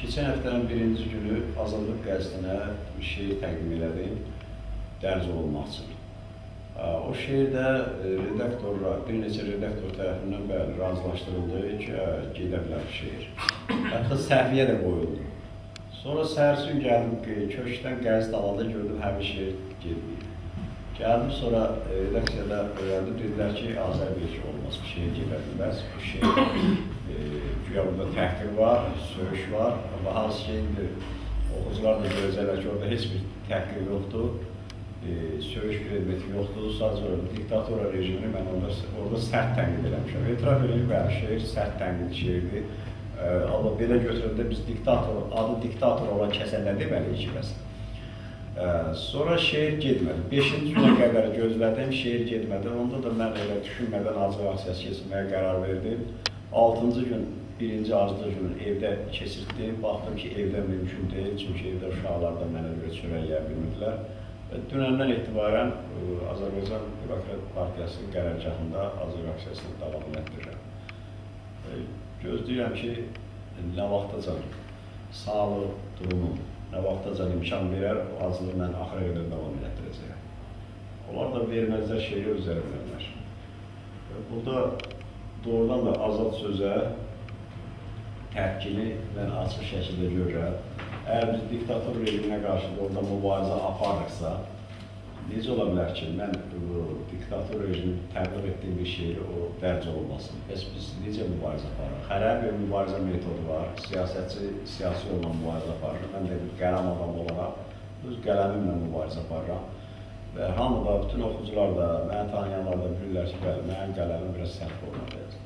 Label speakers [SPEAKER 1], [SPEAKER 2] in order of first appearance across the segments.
[SPEAKER 1] Keçən həftənin birinci günü Azadlıq qəzetinə bir şeir təqdim elədim, dərc olunmaq üçün. O şeirdə bir neçə redaktor tərəfindən bəli razılaşdırıldı ki, gedə bilər şeir. Hətta səhviyyə də qoyuldu. Sonra səhərsi gün gəldim, köşkdən qəzet alanda gördüm, həmin şeir gedməyir. Gəldim, sonra redaksiyada öyrəndim, dedilər ki, Azərbaycan olmaz, bir şeir gedə bilməz. Bu şeir güya burada təhqir var, söyüş var. Amma hansı ki, indi oxucular da görəcəklər ki, orada heç bir təhqir yoxdur, söyüş predmeti yoxdur. Sadəcə diktatora rejimini mən orada sərt tənqid eləmişəm. Etiraf edeyim, bəli, şeir sərt tənqid şeirdir. Amma belə götürəndə biz adı diktator olan kəsə nə deməliyik ki, bəs? Sonra şeir getmədi. 5-ci günə qədər gözlədim, şeir getmədi. Onda da mən elə düşünmədən acı aksiyası keçirməyə qərar verdim. 6-cı gün, birinci aclıq günü evdə keçirtdim. Baxdım ki, evdə mümkün deyil, çünki evdə uşaqlar da mənə görə çörək yeyə bilmirdilər. Dünəndən etibarən Azərbaycan Demokrat Partiyasının qərargahında Azərbaycan aksiyasını davam etdirirəm. Gözləyirəm ki, nə vaxtacan sağlıq durumu, nə vaxtacan imkan verər, o acılığı mən axıra qədər davam etdirəcəyəm. Onlar da verməzlər şeiri özləri bilərlər. Burada doğrudan da azad sözə təpkili mən açıq şəkildə görürəm. Əgər biz diktator rejiminə qarşı orada mübarizə aparırıqsa, necə ola bilər ki, mən diktator rejimi təbliğ etdiyim bir şeiri o dərc olmasın? Bəs biz necə mübarizə aparırıq? Hər bir mübarizə metodu var, siyasətçi siyasi yolla mübarizə aparır. Mən də bir qələm adam olaraq öz qələmimlə mübarizə aparıram. Və hamı da, bütün oxucular da, məni tanıyanlar da bilirlər ki, bəli, mənim qələmim biraz sərt olmalıdır.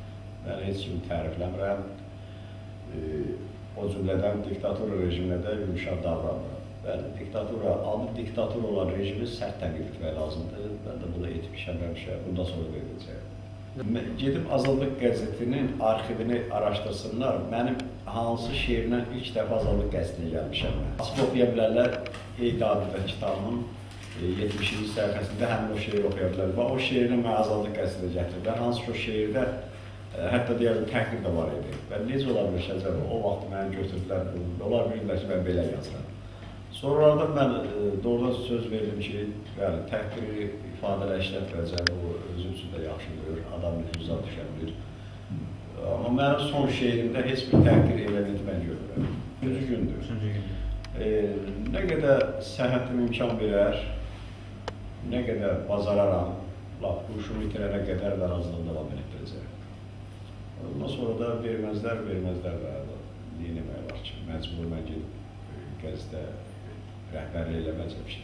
[SPEAKER 1] Mən heç kimi tərifləmirəm. O cümlədən diktatora rejiminə də yumuşaq davranmır. Bəli, adı diktator olan rejimi sərt tənqid etmək lazımdır. Mən də bunu etmişəm, bundan sonra da edəcəyəm. Gedib Azadlıq qəzetinin arxivini araşdırsınlar. Mənim hansı şeirlə ilk dəfə Azadlıq qəzetinə gəlmişəm. Açıb oxuya bilərlər, Eydabidə kitabının 70-ci səhifəsində həmin o şeiri oxuya bilərlər. O şeirini mən Azadlıq qəzetinə gətirdim. Hansı ki, o şeirdə hətta deyəlim, təhqir də var idi. Və necə ola bilir ki, o vaxt məni götürdülər, onlar bilirlər ki, mən belə yazıram. Sonralardan mən doğrudan söz verdim ki, təhqiri ifadələ işlətməyəcəm, o özü üçün də yaxşıdır, adam hüzza düşə bilir. Amma mənim son şeirimdə heç bir təhqir elementi mən görürəm. Üçüncü gündür. Nə qədər səhhətim imkan verər, nə qədər bazararam, huşumu itirənə qədər və razılığını davam etdirəcəm. Ondan sonra da verməzlər və neyinəmək var ki, məcbur mən gedib qəzetə rəhbərlik eləməyəcəm ki.